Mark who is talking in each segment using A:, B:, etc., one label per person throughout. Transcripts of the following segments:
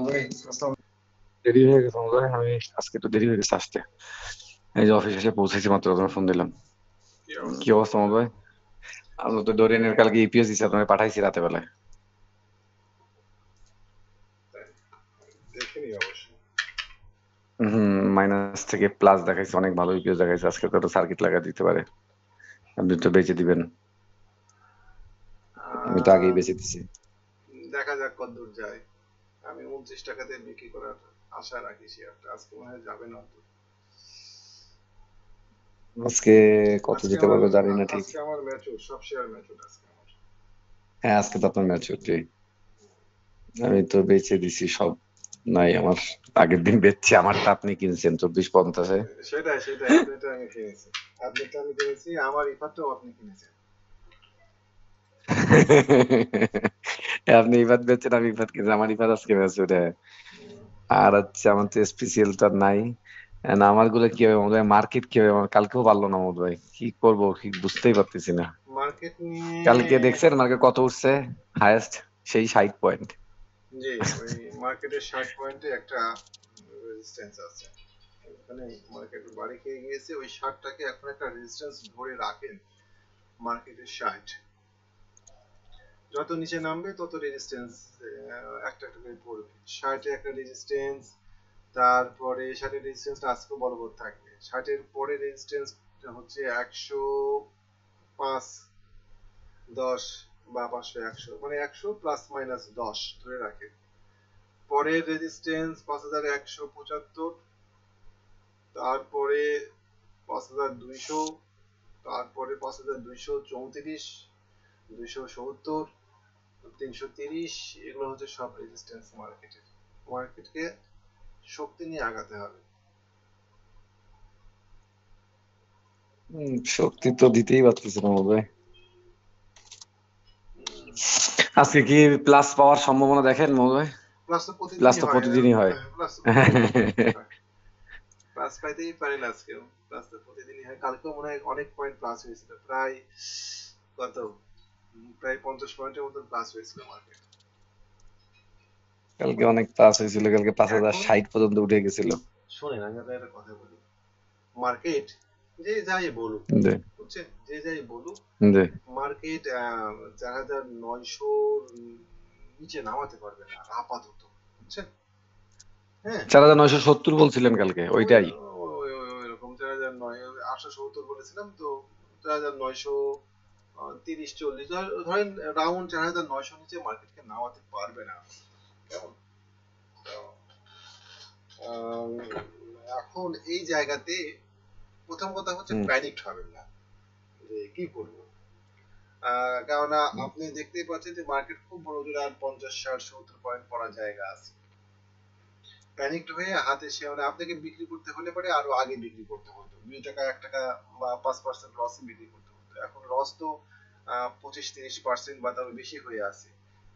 A: ভাই, দেরি হয়ে গেছে মনে হয়। আমি আজকে একটু দেরি হয়ে গেছে আসতে। এই যে অফিস এসে পৌঁছেছি মাত্র, তোমার ফোন দিলাম।
B: কি
A: কি
B: অবস্থা?
A: অবস্থা মনে ভাই? আমি তো ডোরিয়ানের কালকে ইপিএস দিছে, তোমায় পাঠাইছি রাতে বেলায়।
B: তাই দেখিনি অবশ্য।
A: হম, মাইনাস থেকে প্লাস দেখাইছে, অনেক ভালো ইপিএস দেখাইছে। আজকে তো একটা সার্কিট লাগা দিতে পারে, আপনি তো বেঁচে দিবেন। আমি তো আগেই
B: আহ,
A: বেঁচে দিছি।
B: দেখা যাক কতদূর যায়। আমি 29 টাকাতে বিক্রি করার আশা রাখি শেয়ারটা, আজকে মনে হয় যাবে না অত।
A: আজকে কত
B: আজকে
A: যেতে
B: আমার
A: পারবে জানি না ঠিক।
B: আজকে আমার ম্যাচুর, সব শেয়ার ম্যাচুর আজকে আমার।
A: হ্যাঁ, আজকে তো আপনার ম্যাচ হচ্ছে। আমি তো বেঁচে দিছি সব, নাই আমার। আগের দিন বেচছি, আমারটা আপনি কিনছেন 24.50-এ।
B: সেটাই সেটাই, আপনারটা আমি কিনেছি। আপনারটা আমি কিনেছি, আমার ইফারটাও আপনি কিনেছেন।
A: আপনি ইফাত বেচছেন, আমি ইফাত কিনছি, আমার ইফাত আজকে বেচে ওটা। আর হচ্ছে আমার তো স্পেশাল তো আর নাই। না, আমার গুলো কি হবে মনে হয়, মার্কেট কি হবে আমার কালকেও পারলো না মনে হয়। কি করবো কি বুঝতেই পারতেছি না।
B: মার্কেট নিয়ে।
A: কালকে দেখছেন মার্কেট কত উঠছে? হায়েস্ট সেই 60 পয়েন্ট।
B: জি, ওই মার্কেটের 60 পয়েন্টে একটা রেজিস্ট্যান্স আছে। ওখানে মার্কেট বাড়ি খেয়ে গিয়েছে, ওই 60টাকে এখন একটা রেজিস্ট্যান্স ধরে রাখেন। মার্কেটের 60 যত নিচে নামবে তত রেজিস্ট্যান্স একটা একটা করে পড়বে। 60-এ একটা রেজিস্ট্যান্স, তারপরে 60-এর রেজিস্ট্যান্সটা আজকেও বলবৎ থাকবে। 60-এর পরে রেজিস্ট্যান্স হচ্ছে 105, 10 বা 500, 100, মানে 100 প্লাস মাইনাস 10 ধরে রাখে। পরের রেজিস্ট্যান্স 5175, তারপরে 5200, তারপরে 5234, 270, 330। এগুলো হচ্ছে সব রেজিস্ট্যান্স মার্কেটের। মার্কেটকে শক্তি নিয়ে আগাতে হবে।
A: শক্তি তো দিতেই পারতেছে না মনে হয়। আজকে কি প্লাস পাওয়ার সম্ভাবনা দেখেন মনে হয়?
B: প্লাস তো
A: প্লাস
B: প্রতিদিনই
A: তো
B: হয়।
A: প্রতিদিনই হয়।
B: প্লাস তো প্রতিদিনই হয়। প্লাস পাইতেই পারেন আজকেও। প্লাস তো প্রতিদিনই হয়। কালকেও মনে হয় অনেক পয়েন্ট প্লাস হয়েছিল, প্রায় কত, প্রায় 50 পয়েন্টের মতো প্লাস হয়েছিল মার্কেট।
A: কালকে অনেক প্লাস হয়েছিল, কালকে 5060
B: এখন
A: পর্যন্ত উঠে গেছিল।
B: শোনেন, আমি আপনাকে একটা কথা বলি। মার্কেট যে যাই বলুক,
A: জি,
B: বুঝছেন, যে যাই বলুক,
A: জি,
B: মার্কেট 4900 নিচে নামাতে পারবে না আপাতত, বুঝছেন। হ্যাঁ,
A: 4970 বলছিলেন কালকে
B: ওই
A: ওইটাই।
B: ওইরকম 4009, 870 বলেছিলাম তো। 4900, 30, 40, ধরেন রাউন্ড 4900 নিচে মার্কেটকে নামাতে পারবে না। কেমন? তো, আম, এখন এই জায়গাতে প্রথম কথা হচ্ছে
A: হুম,
B: প্যানিকড হবেন না যে কি করবো। কেননা আপনি দেখতেই পাচ্ছেন যে মার্কেট খুব বড় জোরে আর 50, 60, 70 পয়েন্ট পড়ার জায়গা আছে। প্যানিকড হয়ে হাতে সে, মানে আপনাকে বিক্রি করতে হলে পরে আরো আগে বিক্রি করতে হতো, 2 টাকা 1 টাকা বা 5% লসে বিক্রি করতে হতো। এখন লস তো 25-30% বা তারও বেশি হয়ে আছে।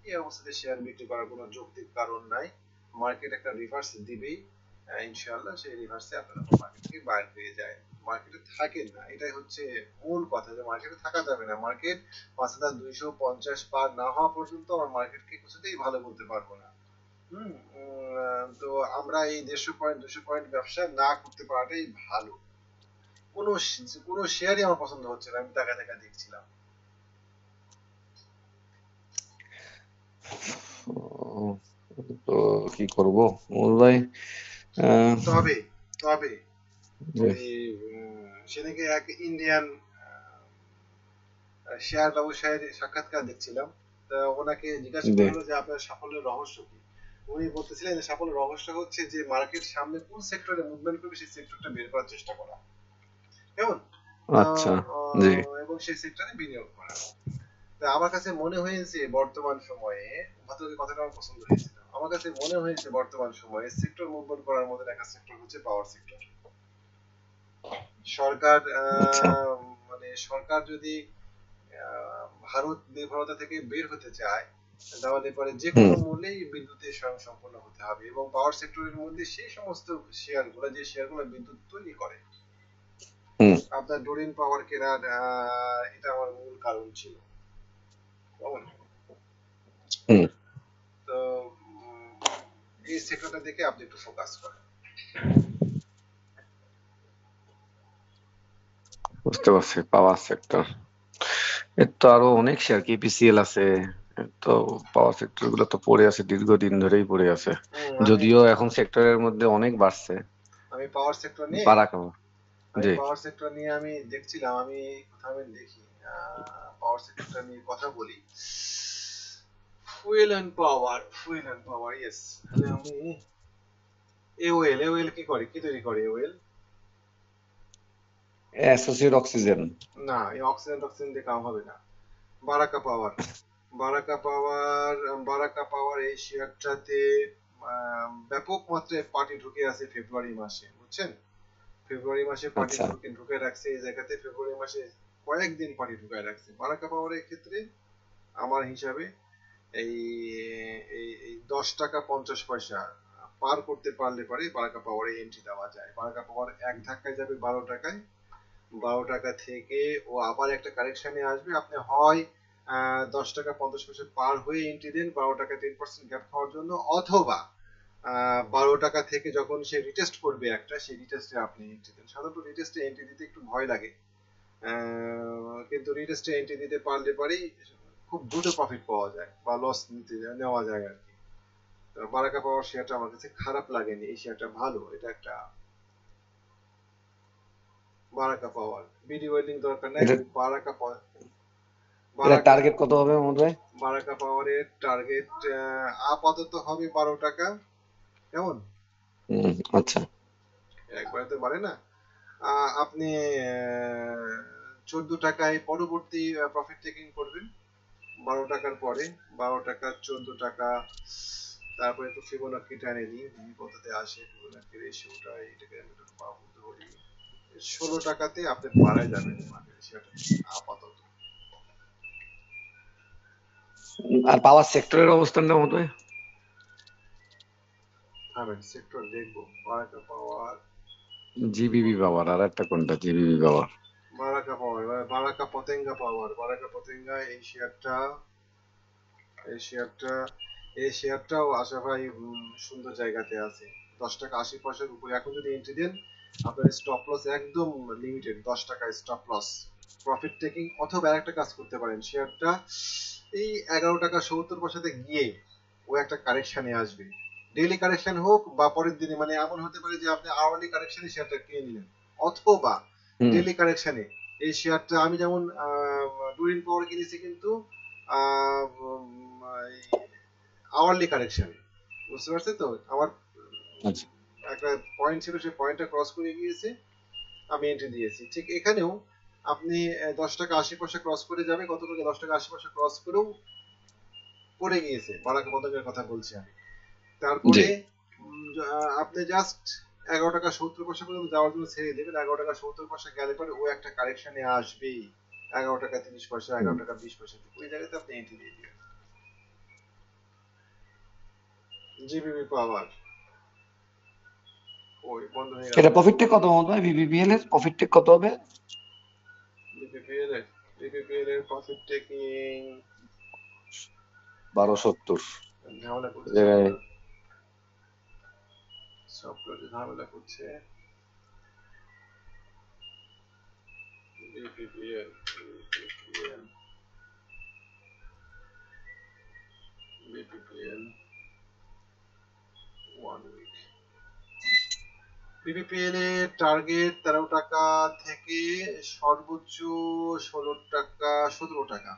B: এই অবস্থাতে শেয়ার বিক্রি করার কোনো যৌক্তিক কারণ নাই। মার্কেট একটা রিভার্স দিবেই, ইনশাআল্লাহ সেই রিভার্সে আপনার তখন মার্কেট থেকে বাইর হয়ে যায়। মার্কেটে থাকেন না, এটাই হচ্ছে মূল কথা, যে মার্কেটে থাকা যাবে না। মার্কেট 5250 পার না হওয়া পর্যন্ত আমার মার্কেটকে কিছুতেই ভালো বলতে পারবো না। তো আমরা এই 150 পয়েন্ট 200 পয়েন্ট ব্যবসা না করতে পারাটাই ভালো। কোনো কোনো শেয়ারই আমার পছন্দ হচ্ছে না, আমি টাকা টাকা দেখছিলাম।
A: ও, তো কি করব মনে ভাই? আহ,
B: তবে তবে
A: জি,
B: ওই সেদিকে এক ইন্ডিয়ান শেয়ার ব্যবসায়ীর সাক্ষাৎকার দেখছিলাম। তা ওনাকে জিজ্ঞাসা
A: জি,
B: করা হলো যে আপনার সাফল্যের রহস্য কি। উনি বলতেছিলেন যে সাফল্যের রহস্য হচ্ছে যে মার্কেট সামনে কোন সেক্টরে মুভমেন্ট করবে সেই সেক্টরটা বের করার চেষ্টা করা। কেমন? তো
A: আচ্ছা, জি,
B: এবং সেই সেক্টরে বিনিয়োগ করা। তা আমার কাছে মনে হয়েছে বর্তমান সময়ে, ভদ্রলোকের কথাটা আমার পছন্দ হয়েছিল, আমার কাছে মনে হয়েছে বর্তমান সময়ে সেক্টর মুভমেন্ট করার মধ্যে একটা সেক্টর হচ্ছে পাওয়ার সেক্টর। সরকার
A: আচ্ছা,
B: মানে সরকার যদি ভারত নির্ভরতা থেকে বের হতে চায়, তাহলে পরে যে
A: হুম,
B: কোনো মূল্যেই বিদ্যুতের স্বয়ংসম্পূর্ণ হতে হবে, এবং পাওয়ার সেক্টরের মধ্যে সেই সমস্ত শেয়ার গুলো যে শেয়ার গুলো বিদ্যুৎ তৈরি করে,
A: হুম,
B: আপনার ডোরিন পাওয়ার কেনার, এটা আমার মূল কারণ ছিল। কেমন?
A: হুম,
B: তো সেক্টরটা দেখে আপনি একটু ফোকাস করেন।
A: বুঝতে পারছি, পাওয়ার সেক্টর এর তো আরো অনেক শেয়ার, কেপিসিএল আছে। এর তো পাওয়ার সেক্টর গুলো তো পড়ে আছে, দীর্ঘদিন ধরেই পড়ে আছে।
B: আমি
A: যদিও এখন সেক্টরের মধ্যে অনেক বাড়ছে।
B: আমি পাওয়ার সেক্টর নিয়ে
A: বারাক, জি।
B: আমি দেখছিলাম, আমি কোথাও আমি দেখি পাওয়ার সেক্টরটা নিয়ে কথা বলি। Fuel and power, yes. তাহলে আমি এওএল কি করে, কি তৈরি করে এওএল?
A: Associate oxygen.
B: না, এই অক্সিজেন দিয়ে কাম হবে না। বারাকা পাওয়ার, বারাকা পাওয়ার বারাকা পাওয়ার এই শেয়ারটাতে ব্যাপক মাত্রায় পার্টি ঢুকে আছে ফেব্রুয়ারি মাসে, বুঝছেন? ফেব্রুয়ারি মাসে পার্টি
A: আচ্ছা,
B: ঢুকে রাখছে এই জায়গাতে, ফেব্রুয়ারি মাসে কয়েকদিন পার্টি ঢুকায় রাখছে বারাকা পাওয়ারের ক্ষেত্রে। আমার হিসাবে এই এই 10 টাকা 50 পয়সা পার করতে পারলে পরে বারাকা পাওয়ারে এন্ট্রি দেওয়া যায়। বারাকা পাওয়ার এক ধাক্কায় যাবে 12 টাকায়, 12 টাকা থেকে ও আবার একটা কারেকশনে আসবে। আপনি হয় 10 টাকা 50 পয়সা পার হয়ে এন্ট্রি দেন 12 টাকা 10% গ্যাপ খাওয়ার জন্য, অথবা 12 টাকা থেকে যখন সে রিটেস্ট করবে একটা, সেই রিটেস্টে আপনি এন্ট্রি দেন। সাধারণত রিটেস্টে এন্ট্রি দিতে একটু ভয় লাগে, কিন্তু রিটেস্টে এন্ট্রি দিতে পারলে পরেই খুব দ্রুত প্রফিট পাওয়া যায় বা লস নেওয়া যায় আর কি। বারাকা পাওয়ার শেয়ারটা আমার কাছে খারাপ লাগেনি, এই শেয়ারটা ভালো। এটা একটা বারাকা পাওয়ার, বিডি ওয়েল্ডিং দরকার নাই।
A: এটা এটা
B: বারাকা
A: টার্গেট কত হবে মনে হয়?
B: বারাকা পাওয়ারের টার্গেট আপাতত হবে 12 টাকা। কেমন?
A: আচ্ছা।
B: একবারে তো বাড়ে না। আপনি 14 টাকায় পরবর্তী প্রফিট টেকিং করবেন। 12 টাকার পরে 12 টাকা 14 টাকা, তারপরে একটু ফিবোনাকি টানে নিই, কততে আসে ফিবোনাকি রেশিওটা, এটাকে আমি একটু বাহু ধরি। 16 টাকাতে আপনি পারায় যাবেন সেটা আপাতত।
A: আর পাওয়ার সেক্টরের অবস্থানটা মতো?
B: আমি সেক্টর দেখবো। বারাকা পাওয়ার,
A: জিবিবি পাওয়ার, আর একটা কোনটা জিবিবি পাওয়ার?
B: বারাকা পাওয়ার, বারাকা পতেঙ্গা পাওয়ার, বারাকা পতেঙ্গা এই শেয়ারটা, এই শেয়ারটা এই শেয়ারটাও আশা ভাই সুন্দর জায়গাতে আছে। 10 টাকা 80 পয়সার উপরে এখন যদি এন্ট্রি দেন, আপনার স্টপ লস একদম লিমিটেড। 10 টাকা স্টপ লস, প্রফিট টেকিং। অথবা একটা কাজ করতে পারেন, শেয়ারটা এই 11 টাকা 70 পয়সাতে গিয়ে ও একটা কারেকশনে আসবে। ডেইলি কারেকশন হোক বা পরের দিনে, মানে এমন হতে পারে যে আপনি আওয়ারলি কারেকশনে শেয়ারটা কিনে নিলেন, অথবা
A: হুম।
B: ডেইলি কারেকশনে এই শেয়ারটা। আমি যেমন ডুরিন পাওয়ার কিনেছি, কিন্তু আওয়ারলি কারেকশনে, বুঝতে পারছেন তো? আমার
A: আচ্ছা।
B: একটা পয়েন্ট ছিল, সেই পয়েন্টটা ক্রস করে গিয়েছে, আমি এন্ট্রি দিয়েছি। ঠিক এখানেও আপনি 10 টাকা 80 পয়সা ক্রস করে যাবে, গতকালকে 10 টাকা 80 পয়সা ক্রস করেও পড়ে গিয়েছে, বারাকা পদকের কথা বলছি আমি।
A: জি।
B: তারপরে আপনি জাস্ট 11 টাকা 70 পয়সা পর্যন্ত যাওয়ার জন্য ছেড়ে দেবেন। 11 টাকা 70 পয়সা গেলে পরে ও একটা কারেকশনে আসবেই 11 টাকা 30 পয়সা,
A: হুম।
B: 11 টাকা 20 পয়সা, ওই জায়গাতে আপনি এন্ট্রি দিয়ে দিবেন। জিবিবি পাওয়ার ওই বন্ধ হয়ে গেল
A: এটা
B: কেন?
A: প্রফিট টেক কত মনে হয়? বিবিপিএল এর প্রফিট টেক কত হবে?
B: বিপিপিএল এর প্রফিট টেকিং
A: 1270।
B: ঝামেলা করছে
A: জায়গায়
B: সফটওয়্যার, ঝামেলা করছে। BPPL BPPL BPPL 1 week. BPPL এর টার্গেট 13 টাকা থেকে সর্বোচ্চ 16 টাকা 17 টাকা।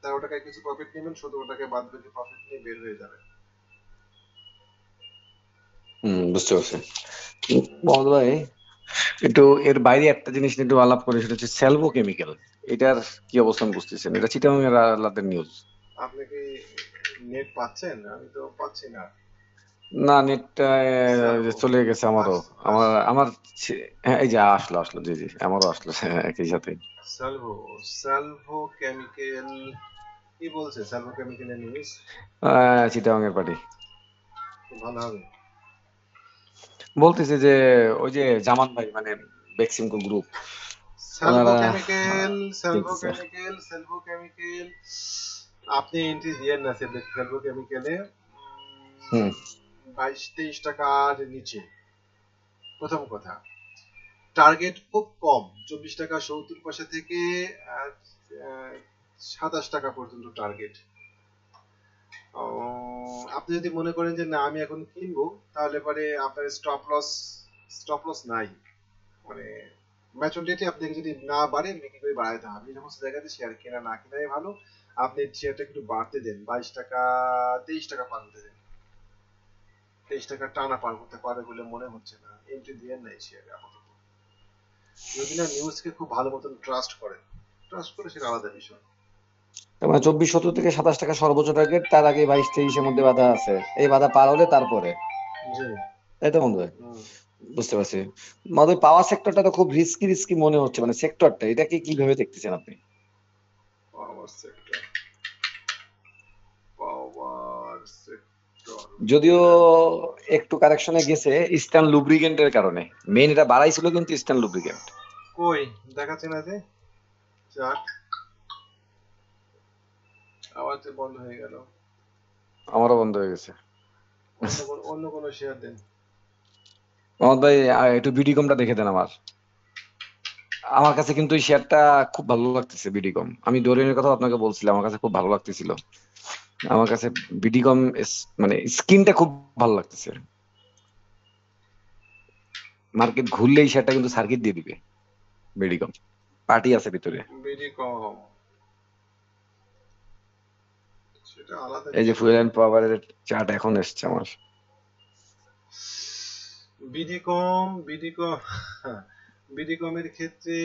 B: 13 টাকায় কিছু প্রফিট নেবেন, 17 টাকায় বাদ বাকি প্রফিট নিয়ে বের হয়ে যাবে।
A: বুঝতে পারছি। মোহাম্মদ ভাই, একটু এর বাইরে একটা জিনিস নিয়ে একটু আলাপ করি, সেটা হচ্ছে সেলভো কেমিক্যাল। এটার কি অবস্থান বুঝতেছেন? এটা চিটাগাং এর আলাদের নিউজ।
B: আপনি কি নেট পাচ্ছেন? আমি তো পাচ্ছি না।
A: না, নেটটা
B: সার্ভো
A: চলে গেছে আমারও।
B: আসছে
A: আমার
B: আসছে
A: আমার হ্যাঁ, এই যে আসলো আসলো, জি জি, আমারও আসলো একই সাথে।
B: সালভো সালভো কেমিক্যাল কি বলছে? সালভো কেমিক্যালের নিউজ
A: চিটাগাং এর পার্টি
B: খুব ভালো হবে।
A: বলতেছে যে ওই যে জামান ভাই, মানে বেক্সিমকো গ্রুপ,
B: সালভো
A: ওনারা
B: কেমিক্যাল সালভো
A: কিনতেছে।
B: কেমিক্যাল সালভো কেমিক্যাল আপনি এন্ট্রি দিয়েন না সেলভো কেমিক্যালে।
A: হুম।
B: 22-23 টাকার নিচে। প্রথম কথা, টার্গেট খুব কম, 24 টাকা 70 পয়সা থেকে 27 টাকা পর্যন্ত টার্গেট। আপনি যদি মনে করেন যে না আমি এখন কিনবো, তাহলে পরে আপনার স্টপ লস নাই, মানে ম্যাচুরিটি আপনাকে যদি না বাড়ে বিক্রি করে বাড়াইতে হবে। এই সমস্ত জায়গাতে শেয়ার কেনা না কেনাই ভালো। আপনি শেয়ারটা একটু বাড়তে দেন, 22 টাকা 23 টাকা পার হতে দেন। 23 টাকা টানা পার করতে পারে বলে মনে হচ্ছে না, এন্ট্রি দিয়ে নাই শেয়ারে আপাতত। যদি না নিউজকে খুব ভালো মতন ট্রাস্ট করে সেটা আলাদা বিষয়।
A: তার মানে 24-70 থেকে 27 টাকা সর্বোচ্চ টার্গেট, তার আগে 22-23-এর মধ্যে বাধা আছে, এই বাধা পার হলে তারপরে,
B: জি।
A: তাই তো বন্ধু?
B: হুম।
A: বুঝতে পারছি। আমাদের পাওয়ার সেক্টরটা তো খুব রিস্কি মনে হচ্ছে, মানে সেক্টরটা এটাকে কিভাবে দেখতেছেন আপনি?
B: পাওয়ার সেক্টর, পাওয়ার সেক্টর
A: যদিও একটু কারেকশনে গেছে ইস্টার্ন লুব্রিকেন্টের কারণে, মেইন এটা বাড়াইছিল কিন্তু ইস্টার্ন লুব্রিকেন্ট।
B: কই দেখাচ্ছে না যে, যাক আবার যে বন্ধ হয়ে গেল।
A: আমারও বন্ধ হয়ে গেছে।
B: অন্য কোনো শেয়ার দেন।
A: মোহাম্মদ ভাই একটু বিডিকমটা দেখে দেন আমার। আমার কাছে কিন্তু এই শেয়ারটা খুব ভালো লাগতেছে, বিডিকম। আমি ডোরিয়ানের কথা আপনাকে বলছিলাম, আমার কাছে খুব ভালো লাগতেছিল। আমার কাছে বিডিকম মানে স্কিনটা খুব ভালো লাগতেছে। মার্কেট ঘুরলে এই শেয়ারটা কিন্তু সার্কিট দিয়ে দিবে। বিডিকম পার্টি আছে ভিতরে।
B: বিডি কম, সেটা আলাদা
A: এই যে
B: বিষয়।
A: ফুয়েল এন্ড পাওয়ারের চার্ট এখন এসছে আমার।
B: বিডি কম বিডি কমের ক্ষেত্রে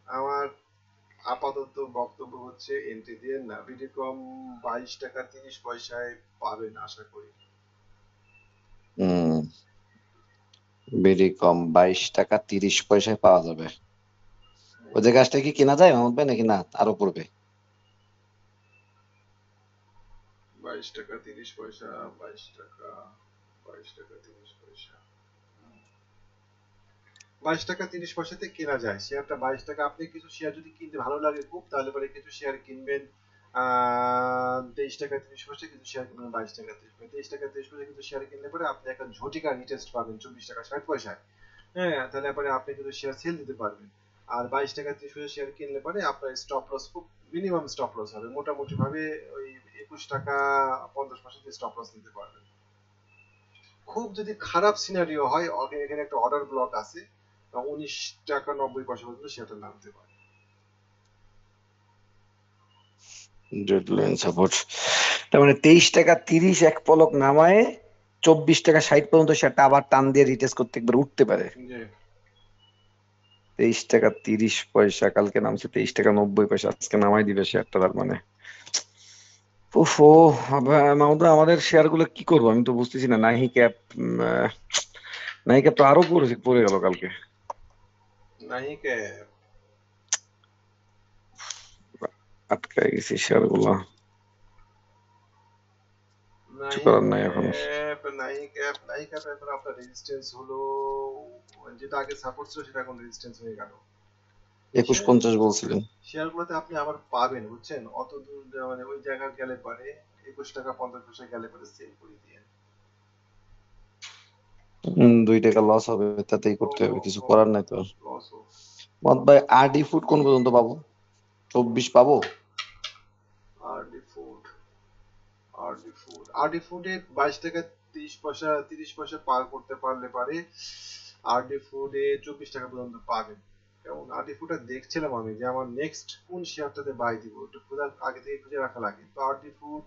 B: আমার আপাতত বক্তব্য হচ্ছে এন্ট্রি দিয়ে না। বিডি কম 22 টাকা 30 পয়সায় পাবেন আশা করি।
A: হম, বিডিকম 22 টাকা 30 পয়সায় পাওয়া যাবে। ওই যে গাছটা কি কেনা যায় মোহাম্মদ ভাই, নাকি না আরো পড়বে?
B: 22 টাকা 30 পয়সা, 22 টাকা, 22 টাকা 30 পয়সা, 22 টাকা 30 পয়সাতে কেনা যায় শেয়ারটা। 22 টাকা, আপনি কিছু শেয়ার যদি কিনতে ভালো লাগে খুব, তাহলে পরে কিছু শেয়ার কিনবেন 23 টাকা 30 পয়সা, কিছু শেয়ার কিনবেন 22 টাকা 30 পয়সা। 23 টাকা 30 পয়সা কিছু শেয়ার কিনলে পরে আপনি একটা ঝটিকা রিটেস্ট পাবেন 24 টাকা 60 পয়সায়। হ্যাঁ, তাহলে পরে আপনি কিছু শেয়ার সেল দিতে পারবেন। আর 22 টাকা 30 পয়সা শেয়ার কিনলে পরে আপনার স্টপ লস খুব মিনিমাম স্টপ লস হবে, মোটামুটি ভাবে ওই 21 টাকা 50 পয়সাতে স্টপ লস নিতে পারবেন। খুব যদি খারাপ সিনারিও হয়, এখানে একটা অর্ডার ব্লক আছে, 19 টাকা 90 পয়সা পর্যন্ত সেটা নামতে পারে।
A: ডেডলাইন সাপোর্ট, তার মানে 23 টাকা 30 এক পলক নামায় 24 টাকা 60 পর্যন্ত সেটা আবার টান দিয়ে রিটেস্ট করতে একবার উঠতে পারে।
B: জি।
A: 23 টাকা 30 পয়সা কালকে নামছে, 23 টাকা 90 পয়সা আজকে নামাই দিবে শেয়ারটা, তার মানে ওফো। মামুদা, আমাদের শেয়ার গুলো কি করবো আমি তো বুঝতেছি না। নাহি ক্যাপ, নাহি ক্যাপ তো আরো পড়ে গেল কালকে।
B: নাহি কে
A: আটকায় গেছি শেয়ার গুলো, কিছু
B: নাহি
A: করার নাই এখন।
B: ক্যাপ নাহি ক্যাপ এখন আপনার রেজিস্ট্যান্স হলো, যেটা আগে সাপোর্ট ছিল সেটা এখন রেজিস্ট্যান্স হয়ে গেল।
A: 21.50 বলছিলেন।
B: শেয়ারগুলোতে আপনি আবার পাবেন, বুঝছেন, অত দূর মানে ওই জায়গায় গেলে পরে 21 টাকা 50 পয়সা গেলে পরে সেল করে দিয়ে।
A: 2 টাকা লস হবে, তাতেই করতে হবে, কিছু করার নাই তো।
B: লস হোক।
A: মত ভাই, আরডি ফুড কোন পর্যন্ত পাবো? 24 পাবো?
B: আরডি ফুড আরডি ফুডে 22 টাকা 30 পয়সা পার করতে পারলে পারে আরডি ফুডে 24 টাকা পর্যন্ত পাবেন। যেমন আরডি ফুডটা দেখছিলাম আমি যে আমার নেক্সট কোন শেয়ারটাতে বাই দিব, একটু খোঁজার আগে থেকে খুঁজে রাখা লাগে। তো আরডি ফুড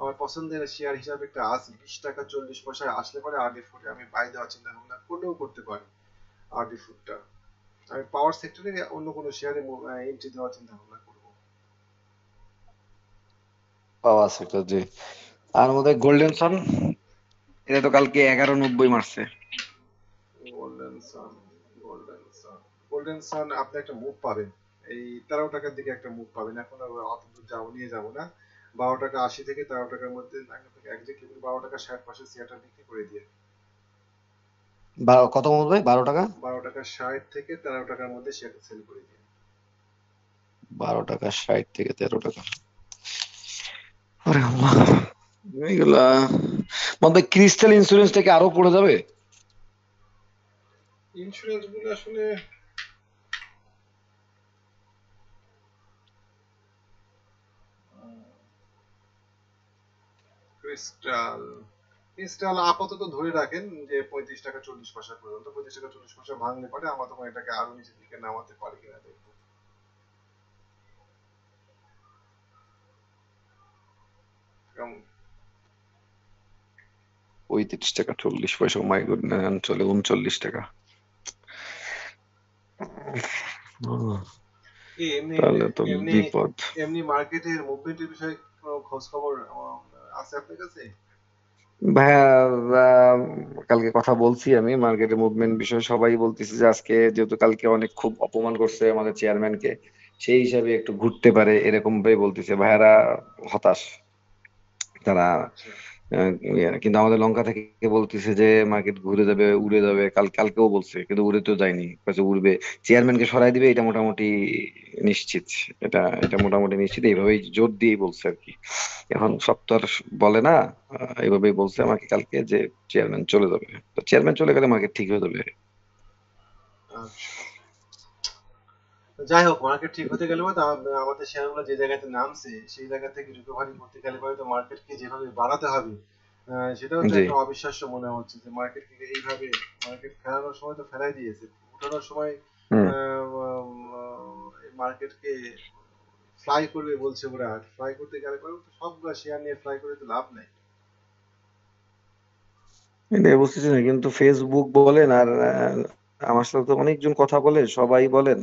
B: আমার পছন্দের শেয়ার হিসাবে একটা আছে, 20 টাকা 40 পয়সায় আসলে পরে আরডি ফুডে আমি বাই দেওয়ার চিন্তা ভাবনা করলেও করতে পারি। আরডি ফুডটা আমি পাওয়ার সেক্টরে অন্য কোনো শেয়ারে এন্ট্রি দেওয়ার চিন্তা ভাবনা করবো।
A: পাওয়া সেক্টর, জি। আর মধ্যে গোল্ডেন সান, এটা তো কালকে 11.90 মারছে।
B: গোল্ডেন সান গোল্ডেন সান আপনি একটা মুভ পাবেন, এই 13 টাকার দিকে একটা মুভ পাবেন। এখন আর অত দূর নিয়ে যাবো না। 12 টাকা 80 থেকে 13 টাকার মধ্যে একজাক্টলি 12 টাকা 60 পয়সা শেয়ারটা বিক্রি করে দিয়ে।
A: কত বলবে? 12 টাকা?
B: 12 টাকা 60 থেকে 13 টাকার মধ্যে শেয়ারটা সেল করে দিয়ে।
A: 12 টাকা 60 থেকে 13 টাকা। আরে আল্লাহ, এইগুলা মনে হয় ক্রিস্টাল ইন্স্যুরেন্সটা কি আরো পড়ে যাবে?
B: ইন্স্যুরেন্স গুলো আসলে ক্রিস্টাল ক্রিস্টাল আপাতত ধরে রাখেন যে 35 টাকা 40 পয়সা পর্যন্ত। 35 টাকা 40 পয়সা ভাঙলে পরে আমার তখন এটাকে আরো নিচের দিকে নামাতে পারি কিনা দেখবো।
A: 35 টাকা 40 পয়সা, মাই গুডনেস, চলে 39 টাকা।
B: কি এমনি
A: তাহলে তো
B: এমনি
A: বিপদ।
B: এমনি মার্কেটের মুভমেন্টের বিষয়ে কোনো খোঁজ খবর আছে আপনার কাছে?
A: ভাইয়া, কালকে কথা বলছি আমি মার্কেটের মুভমেন্ট বিষয়ে, সবাই বলতেছে যে আজকে যেহেতু কালকে অনেক খুব অপমান করছে আমাদের চেয়ারম্যানকে, সেই হিসাবে একটু ঘুরতে পারে এরকম ভাবে বলতেছে ভাইয়ারা। হতাশ তারা।
B: আচ্ছা।
A: কিন্তু আমাদের লঙ্কা থেকে বলতেছে যে মার্কেট ঘুরে যাবে, উড়ে যাবে, কালকেও বলছে, কিন্তু উড়ে তো যায়নি, কাছে উড়বে। চেয়ারম্যানকে সরাই দিবে এটা মোটামুটি নিশ্চিত। এটা মোটামুটি নিশ্চিত, এইভাবেই জোর দিয়েই বলছে আর কি। এখন সব তো আর বলে না। এইভাবেই বলছে আমাকে কালকে যে চেয়ারম্যান চলে যাবে। তো চেয়ারম্যান চলে গেলে মার্কেট ঠিক হয়ে যাবে।
B: আচ্ছা, যাই হোক, মার্কেট ঠিক হতে গেলে পরে তো আমাদের শেয়ারগুলো যে জায়গাতে নামছে সেই জায়গা থেকে রিকভারি করতে গেলে পরে তো মার্কেটকে যেভাবে বাড়াতে হবে, সেটাও তো
A: জি।
B: একটা অবিশ্বাস্য মনে হচ্ছে যে মার্কেটকে এইভাবে মার্কেট ফেরানোর সময় তো ফেলাই দিয়েছে, উঠানোর সময়
A: হুম।
B: মার্কেটকে ফ্লাই করবে বলছে ওরা। ফ্লাই করতে গেলে পরে তো সবগুলো শেয়ার নিয়ে ফ্লাই করে তো লাভ নাই।
A: এটা বুঝতেছি না, কিন্তু ফেসবুক বলেন আর আমার সাথে তো অনেকজন কথা বলে, সবাই বলেন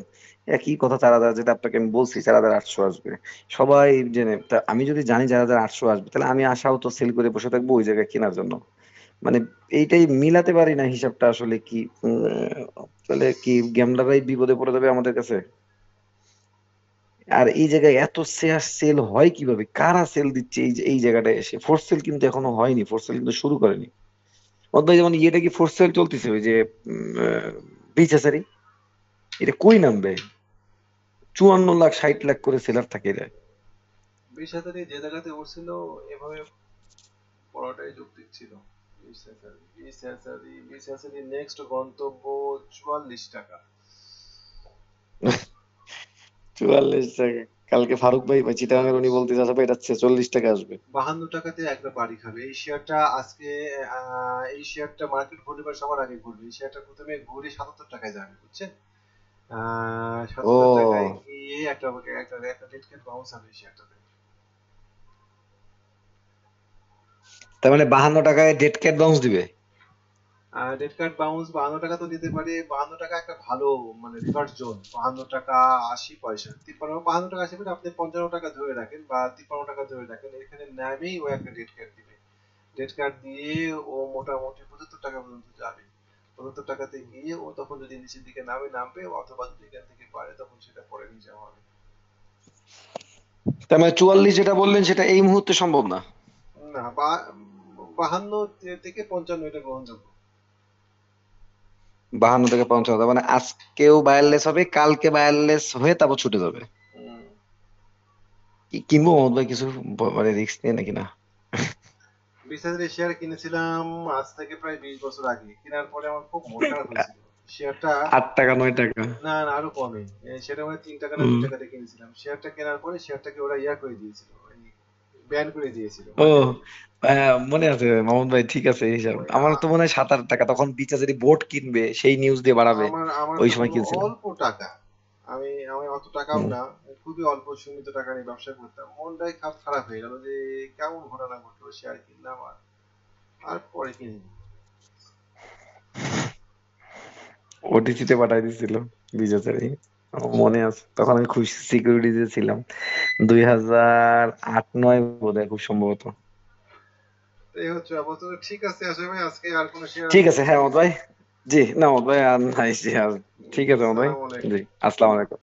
A: একই কথা, 4,000, যেটা আপনাকে আমি বলছি 4,800 আসবে। সবাই জেনে আমি যদি জানি 4,800 আসবে, তাহলে আমি আশাও তো সেল করে বসে থাকবো ওই জায়গায় কেনার জন্য। মানে এইটাই মিলাতে পারি না হিসাবটা, আসলে কি তাহলে কি গ্যামলাররাই বিপদে পড়ে যাবে আমাদের কাছে? আর এই জায়গায় এত শেয়ার সেল হয় কিভাবে, কারা সেল দিচ্ছে এই জায়গাটায় এসে? ফোর্স সেল কিন্তু এখনো হয়নি, ফোর্স সেল কিন্তু শুরু করেনি। অধ্যায় যেমন ইয়েটা কি ফোর সেল চলতেছে, ওই যে বিচাচারি, এটা কই নামবে? 54 লাখ 60 লাখ করে সেলার থাকে এরা।
B: 20,000 যে জায়গাতে উঠছিল এভাবে পড়াটাই যৌক্তিক ছিল। 20,000, 20,000, 20,000 নেক্সট গন্তব্য 44 টাকা।
A: 44 টাকা। কালকে ফারুক ভাই বা চিটাগাঙ্গের উনি বলতে চাচ্ছে এটা 46 টাকা আসবে।
B: 52 টাকাতে একটা বাড়ি খাবে এই শেয়ারটা আজকে। এই শেয়ারটা মার্কেট ঘুরবে সবার আগে ঘুরবে। এই শেয়ারটা প্রথমে ঘুরে 77 টাকায় যাবে, বুঝছেন? 77 টাকায়
A: ও,
B: গিয়ে একটা একটা একটা ডেড ক্যাট বাউন্স হবে এই শেয়ারটাতে।
A: তার মানে 52 টাকায় ডেড ক্যাট বাউন্স দিবে?
B: ডেড ক্যাট বাউন্স 52 টাকা তো দিতে পারে। 52 টাকা একটা ভালো মানে রিভার্স জোন। 52 টাকা 80 পয়সা, 52 টাকা 80 পয়সা, আপনি 55 টাকা ধরে রাখেন বা 53 টাকা ধরে রাখেন, এখানে নামেই ও একটা ডেড ক্যাট দিবে। ডেট কার্ড দিয়ে ও মোটামুটি 75 টাকা পর্যন্ত যাবে। 75 টাকাতে গিয়ে ও তখন যদি নিচের দিকে নামবে, অথবা যদি এখান থেকে পারে তখন সেটা পরে নিয়ে যাওয়া হবে।
A: তার মানে 44 যেটা বললেন সেটা এই মুহূর্তে সম্ভব না?
B: না, 52 থেকে 55 এটা গ্রহণযোগ্য।
A: 52 থেকে 55, তার মানে আজকেও বায়ারলেস হবে, কালকে বায়ারলেস হয়ে তারপর ছুটে যাবে।
B: হুম।
A: কি কিনবো মোহাম্মদ ভাই কিছু, মানে রিস্ক নিয়ে নাকি না?
B: 20,000 শেয়ার কিনেছিলাম আজ থেকে প্রায় 20 বছর আগে। কেনার পরে আমার খুব মন খারাপ হয়েছিল। শেয়ারটা
A: 8 টাকা 9 টাকা।
B: না না আরো কমে। সেটা মানে 3 টাকা না
A: হুম।
B: 2 টাকাতে কিনেছিলাম। শেয়ারটা কেনার পরে শেয়ারটাকে ওরা ইয়া করে দিয়েছিল, ব্যান করে দিয়েছিল
A: ও,
B: মার্কেট থেকে।
A: মনে আছে মোহাম্মদ ভাই, ঠিক আছে এই হিসাব।
B: ওই
A: আমার তো মনে হয় 7-8 টাকা, তখন বিচার যদি বোট কিনবে সেই নিউজ দিয়ে বাড়াবে,
B: আমার আমার
A: ওই
B: তখন
A: সময় কিনছিলাম।
B: অল্প টাকা। আমি অত টাকাও
A: হুম।
B: না, খুবই অল্প সীমিত টাকা নিয়ে ব্যবসা করতাম। মনটাই খারাপ হয়ে গেল যে কেমন ঘটনা ঘটলো, শেয়ার কিনলাম আর পরে কিনিনি।
A: ওটিসি তে পাঠাই দিছিল বিজেতারি, আমার মনে আছে, তখন আমি খুশি সিকিউরিটিতে ছিলাম। 2008-9 বোধহয়, খুব সম্ভবত।
B: তো এই হচ্ছে অবস্থা। তো ঠিক আছে, আসলে ভাই আজকে আর কোনো শেয়ার
A: ঠিক আছে, হ্যাঁ মোহাম্মদ ভাই। জি না মোহাম্মদ ভাই, আর নাই জি, আর ঠিক আছে মোহাম্মদ ভাই।
B: আসসালামু আলাইকুম।
A: জি, আসসালামু আলাইকুম।